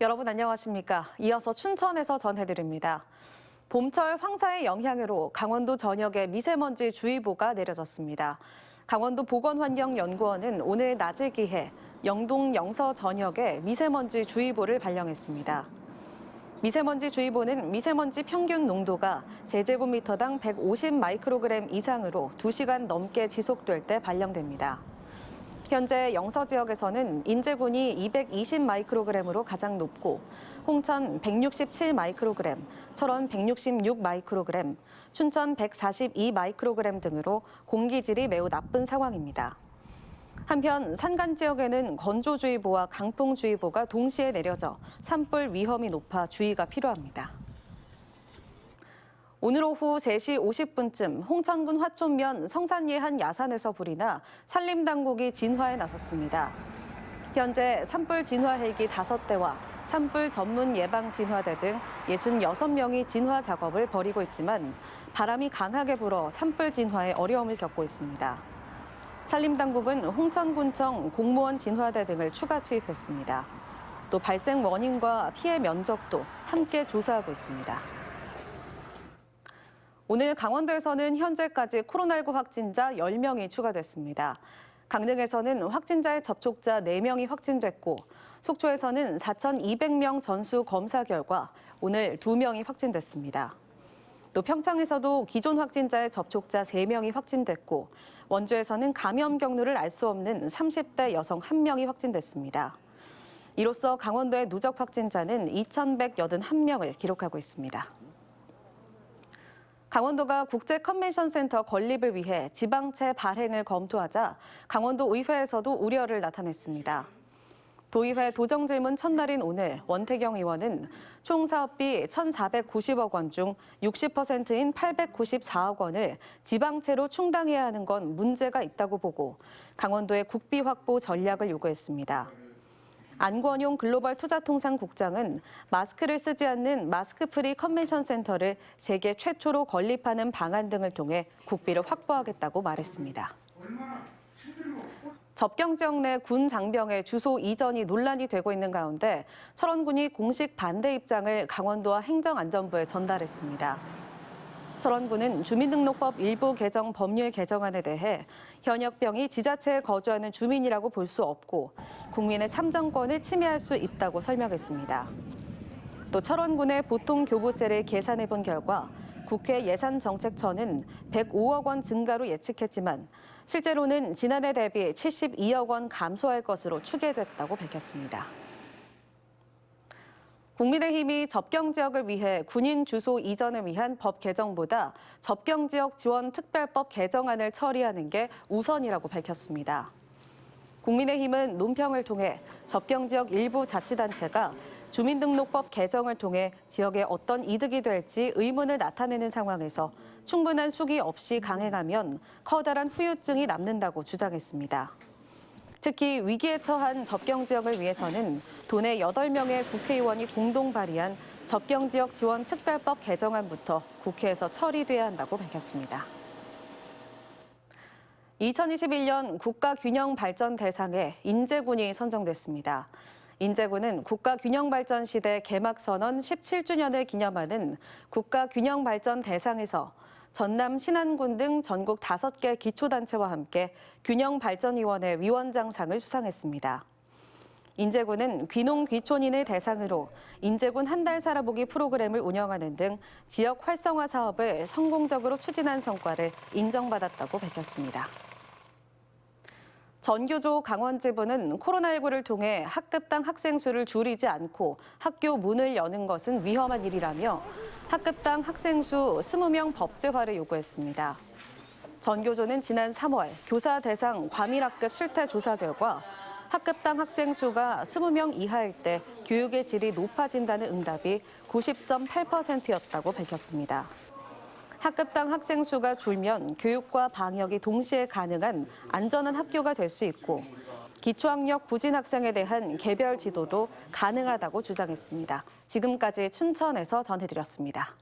여러분 안녕하십니까? 이어서 춘천에서 전해드립니다. 봄철 황사의 영향으로 강원도 전역에 미세먼지 주의보가 내려졌습니다. 강원도 보건환경연구원은 오늘 낮을 기해 영동, 영서 전역에 미세먼지 주의보를 발령했습니다. 미세먼지 주의보는 미세먼지 평균 농도가 제제곱미터당 150 마이크로그램 이상으로 2시간 넘게 지속될 때 발령됩니다. 현재 영서 지역에서는 인제군이 220 마이크로그램으로 가장 높고 홍천 167 마이크로그램, 철원 166 마이크로그램, 춘천 142 마이크로그램 등으로 공기질이 매우 나쁜 상황입니다. 한편 산간 지역에는 건조주의보와 강풍주의보가 동시에 내려져 산불 위험이 높아 주의가 필요합니다. 오늘 오후 3시 50분쯤 홍천군 화촌면 성산리 한 야산에서 불이 나 산림당국이 진화에 나섰습니다. 현재 산불 진화 헬기 5대와 산불 전문 예방 진화대 등 66명이 진화 작업을 벌이고 있지만 바람이 강하게 불어 산불 진화에 어려움을 겪고 있습니다. 산림당국은 홍천군청 공무원 진화대 등을 추가 투입했습니다. 또 발생 원인과 피해 면적도 함께 조사하고 있습니다. 오늘 강원도에서는 현재까지 코로나19 확진자 10명이 추가됐습니다. 강릉에서는 확진자의 접촉자 4명이 확진됐고 속초에서는 4,200명 전수 검사 결과 오늘 2명이 확진됐습니다. 또 평창에서도 기존 확진자의 접촉자 3명이 확진됐고 원주에서는 감염 경로를 알 수 없는 30대 여성 1명이 확진됐습니다. 이로써 강원도의 누적 확진자는 2,181명을 기록하고 있습니다. 강원도가 국제컨벤션센터 건립을 위해 지방채 발행을 검토하자 강원도 의회에서도 우려를 나타냈습니다. 도의회 도정질문 첫날인 오늘 원태경 의원은 총 사업비 1,490억 원 중 60%인 894억 원을 지방채로 충당해야 하는 건 문제가 있다고 보고 강원도의 국비 확보 전략을 요구했습니다. 안권용 글로벌 투자통상국장은 마스크를 쓰지 않는 마스크프리 컨벤션 센터를 세계 최초로 건립하는 방안 등을 통해 국비를 확보하겠다고 말했습니다. 접경 지역 내 군 장병의 주소 이전이 논란이 되고 있는 가운데 철원군이 공식 반대 입장을 강원도와 행정안전부에 전달했습니다. 철원군은 주민등록법 일부 개정 법률 개정안에 대해 현역병이 지자체에 거주하는 주민이라고 볼 수 없고 국민의 참정권을 침해할 수 있다고 설명했습니다. 또 철원군의 보통교부세를 계산해 본 결과 국회 예산정책처는 105억 원 증가로 예측했지만 실제로는 지난해 대비 72억 원 감소할 것으로 추계됐다고 밝혔습니다. 국민의힘이 접경 지역을 위해 군인 주소 이전을 위한 법 개정보다 접경 지역 지원 특별법 개정안을 처리하는 게 우선이라고 밝혔습니다. 국민의힘은 논평을 통해 접경 지역 일부 자치단체가 주민등록법 개정을 통해 지역에 어떤 이득이 될지 의문을 나타내는 상황에서 충분한 수기 없이 강행하면 커다란 후유증이 남는다고 주장했습니다. 특히 위기에 처한 접경 지역을 위해서는 도내 8명의 국회의원이 공동 발의한 접경 지역 지원 특별법 개정안부터 국회에서 처리돼야 한다고 밝혔습니다. 2021년 국가균형발전 대상에 인제군이 선정됐습니다. 인제군은 국가균형발전 시대 개막선언 17주년을 기념하는 국가균형발전 대상에서 전남 신안군 등 전국 5개 기초단체와 함께 균형발전위원회 위원장상을 수상했습니다. 인제군은 귀농귀촌인을 대상으로 인제군 한 달 살아보기 프로그램을 운영하는 등 지역 활성화 사업을 성공적으로 추진한 성과를 인정받았다고 밝혔습니다. 전교조 강원지부는 코로나19를 통해 학급당 학생 수를 줄이지 않고 학교 문을 여는 것은 위험한 일이라며 학급당 학생 수 20명 법제화를 요구했습니다. 전교조는 지난 3월 교사 대상 과밀학급 실태 조사 결과 학급당 학생 수가 20명 이하일 때 교육의 질이 높아진다는 응답이 90.8%였다고 밝혔습니다. 학급당 학생 수가 줄면 교육과 방역이 동시에 가능한 안전한 학교가 될 수 있고 기초학력 부진 학생에 대한 개별 지도도 가능하다고 주장했습니다. 지금까지 춘천에서 전해드렸습니다.